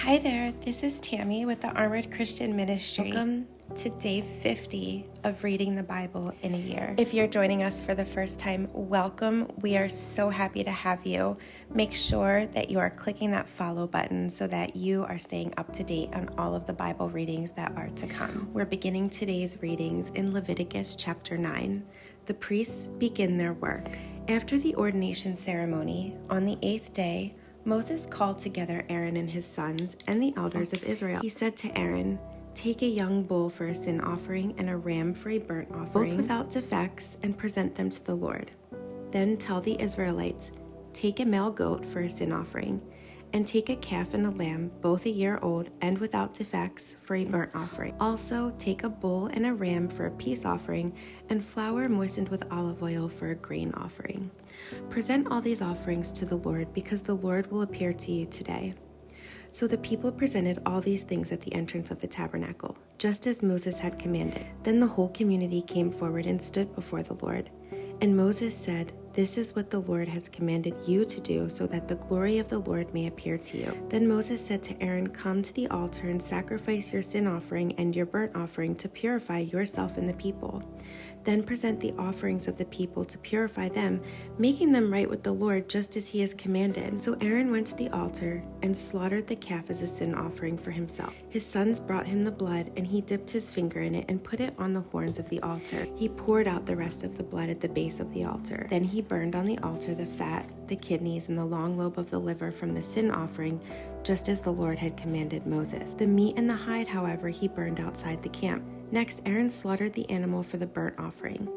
Hi there, this is Tammy with the Armored Christian Ministry. Welcome to day 50 of reading the Bible in a year. If you're joining us for the first time, welcome. We are so happy to have you. Make sure that you are clicking that follow button so that you are staying up to date on all of the Bible readings that are to come. We're beginning today's readings in Leviticus chapter 9. The priests begin their work. After the ordination ceremony, on the 8th day, Moses called together Aaron and his sons and the elders of Israel. He said to Aaron, "Take a young bull for a sin offering and a ram for a burnt offering, both without defects, and present them to the Lord. Then tell the Israelites, take a male goat for a sin offering, and take a calf and a lamb, both a year old and without defects, for a burnt offering. Also take a bull and a ram for a peace offering, and flour moistened with olive oil for a grain offering. Present all these offerings to the Lord, because the Lord will appear to you today." So the people presented all these things at the entrance of the tabernacle, just as Moses had commanded. Then the whole community came forward and stood before the Lord. And Moses said, "This is what the Lord has commanded you to do, so that the glory of the Lord may appear to you." Then Moses said to Aaron, "Come to the altar and sacrifice your sin offering and your burnt offering to purify yourself and the people. Then present the offerings of the people to purify them, making them right with the Lord, just as he has commanded." So Aaron went to the altar and slaughtered the calf as a sin offering for himself. His sons brought him the blood, and he dipped his finger in it and put it on the horns of the altar. He poured out the rest of the blood at the base of the altar. Then he burned on the altar the fat, the kidneys, and the long lobe of the liver from the sin offering, just as the Lord had commanded Moses. The meat and the hide, however, he burned outside the camp. Next, Aaron slaughtered the animal for the burnt offering.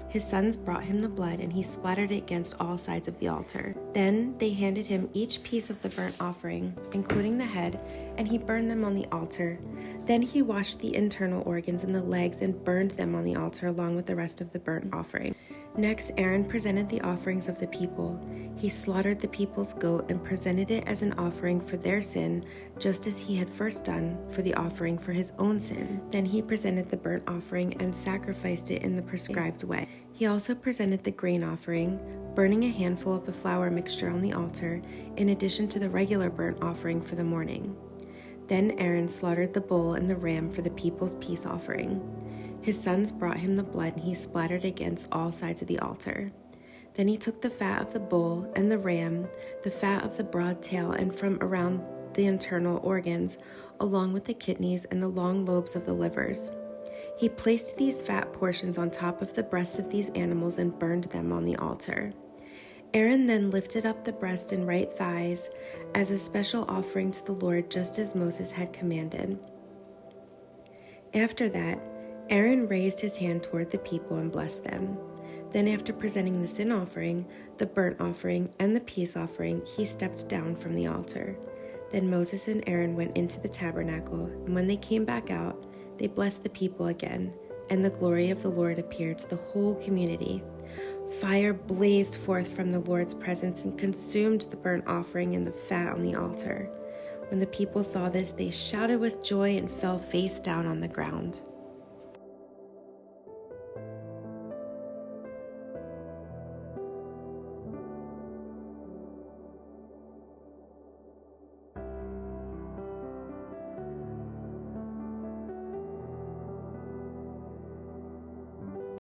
His sons brought him the blood, and he splattered it against all sides of the altar. Then they handed him each piece of the burnt offering, including the head, and he burned them on the altar. Then he washed the internal organs and the legs and burned them on the altar along with the rest of the burnt offering. Next, Aaron presented the offerings of the people. He slaughtered the people's goat and presented it as an offering for their sin, just as he had first done for the offering for his own sin. Then he presented the burnt offering and sacrificed it in the prescribed way. He also presented the grain offering, burning a handful of the flour mixture on the altar, in addition to the regular burnt offering for the morning. Then Aaron slaughtered the bull and the ram for the people's peace offering. His sons brought him the blood, and he splattered against all sides of the altar. Then he took the fat of the bull and the ram, the fat of the broad tail, and from around the internal organs, along with the kidneys and the long lobes of the livers. He placed these fat portions on top of the breasts of these animals and burned them on the altar. Aaron then lifted up the breast and right thighs as a special offering to the Lord, just as Moses had commanded. After that, Aaron raised his hand toward the people and blessed them. Then, after presenting the sin offering, the burnt offering, and the peace offering, he stepped down from the altar. Then Moses and Aaron went into the tabernacle, and when they came back out, they blessed the people again, and the glory of the Lord appeared to the whole community. Fire blazed forth from the Lord's presence and consumed the burnt offering and the fat on the altar. When the people saw this, they shouted with joy and fell face down on the ground.